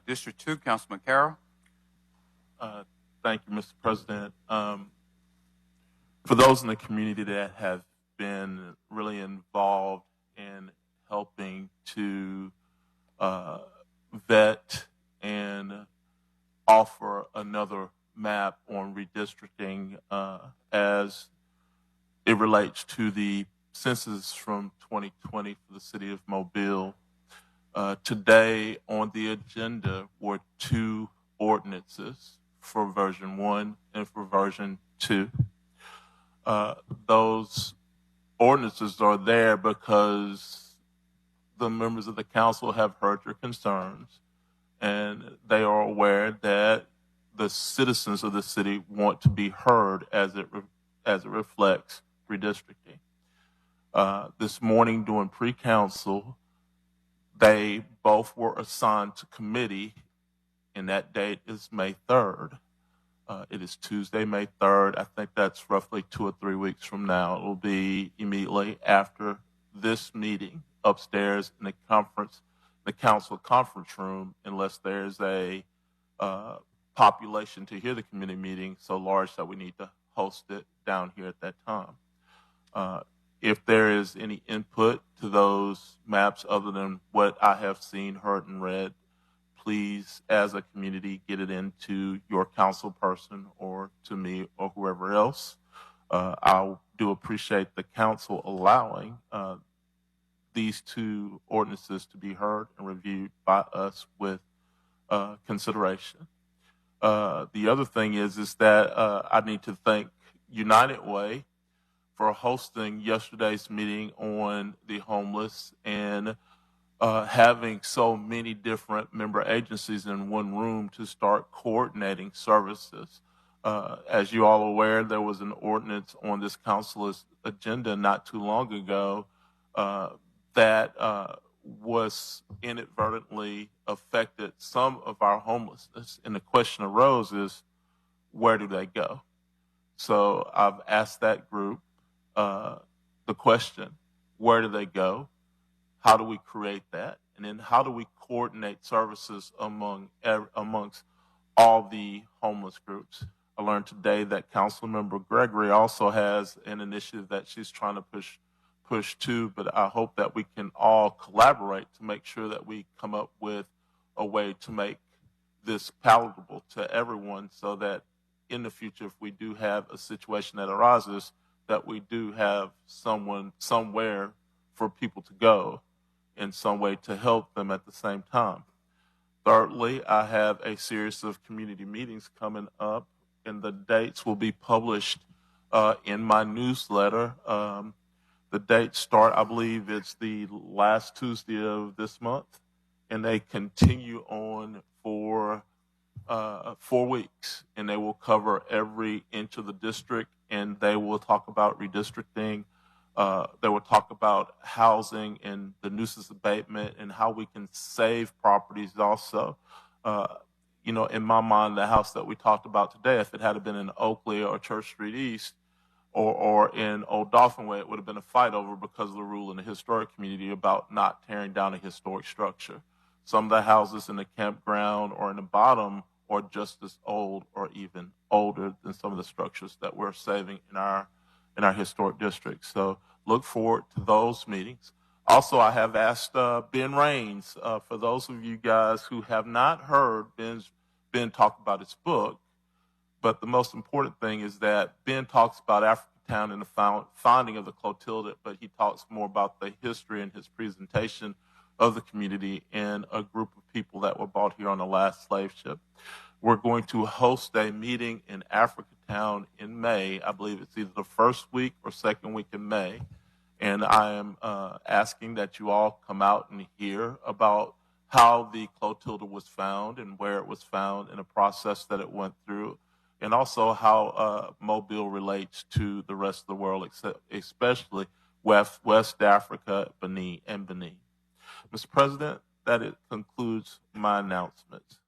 District 2, Councilman Carroll. Thank you, Mr. President. For those in the community that have been really involved in helping to vet and offer another map on redistricting as it relates to the census from 2020 for the city of Mobile. Today on the agenda were two ordinances for version 1 and for version 2. Those ordinances are there because the members of the council have heard your concerns and they are aware that the citizens of the city want to be heard as it reflects redistricting. This morning during pre-council, they both were assigned to committee, and that date is May 3rd. It is Tuesday, May 3rd. I think that's roughly 2 or 3 weeks from now. It will be immediately after this meeting upstairs in the council conference room, unless there's a population to hear the committee meeting so large that we need to host it down here at that time. If there is any input to those maps other than what I have seen, heard, and read, please, as a community, get it into your council person or to me or whoever else. I do appreciate the council allowing these two ordinances to be heard and reviewed by us with consideration. The other thing is that I need to thank United Way for hosting yesterday's meeting on the homeless and having so many different member agencies in one room to start coordinating services. As you all are aware, there was an ordinance on this council's agenda not too long ago that was inadvertently affected some of our homelessness. And the question arose is, where do they go? So I've asked that group the question, where do they go? How do we create that? And then how do we coordinate services amongst all the homeless groups? I learned today that Councilmember Gregory also has an initiative that she's trying to push too, but I hope that we can all collaborate to make sure that we come up with a way to make this palatable to everyone so that in the future, if we do have a situation that arises, that we do have someone somewhere for people to go in some way to help them at the same time. Thirdly, I have a series of community meetings coming up, and the dates will be published in my newsletter. The dates start, I believe it's the last Tuesday of this month, and they continue on for 4 weeks, and they will cover every inch of the district, and they will talk about redistricting. They will talk about housing and the nuisance abatement and how we can save properties also. You know, in my mind, the house that we talked about today, if it had been in Oakley or Church Street East or in Old Dolphin Way, it would have been a fight over because of the rule in the historic community about not tearing down a historic structure. Some of the houses in the campground or in the bottom are just as old or even older than some of the structures that we're saving in our historic districts. So look forward to those meetings. Also, I have asked Ben Raines, for those of you guys who have not heard Ben talk about his book, but the most important thing is that Ben talks about Africatown and the founding of the Clotilda, but he talks more about the history in his presentation of the community and a group of people that were brought here on the last slave ship. We're going to host a meeting in Africatown in May. I believe it's either the first week or second week in May. And I am asking that you all come out and hear about how the Clotilda was found and where it was found and the process that it went through, and also how Mobile relates to the rest of the world, especially West Africa, Benin. Mr. President, that concludes my announcements.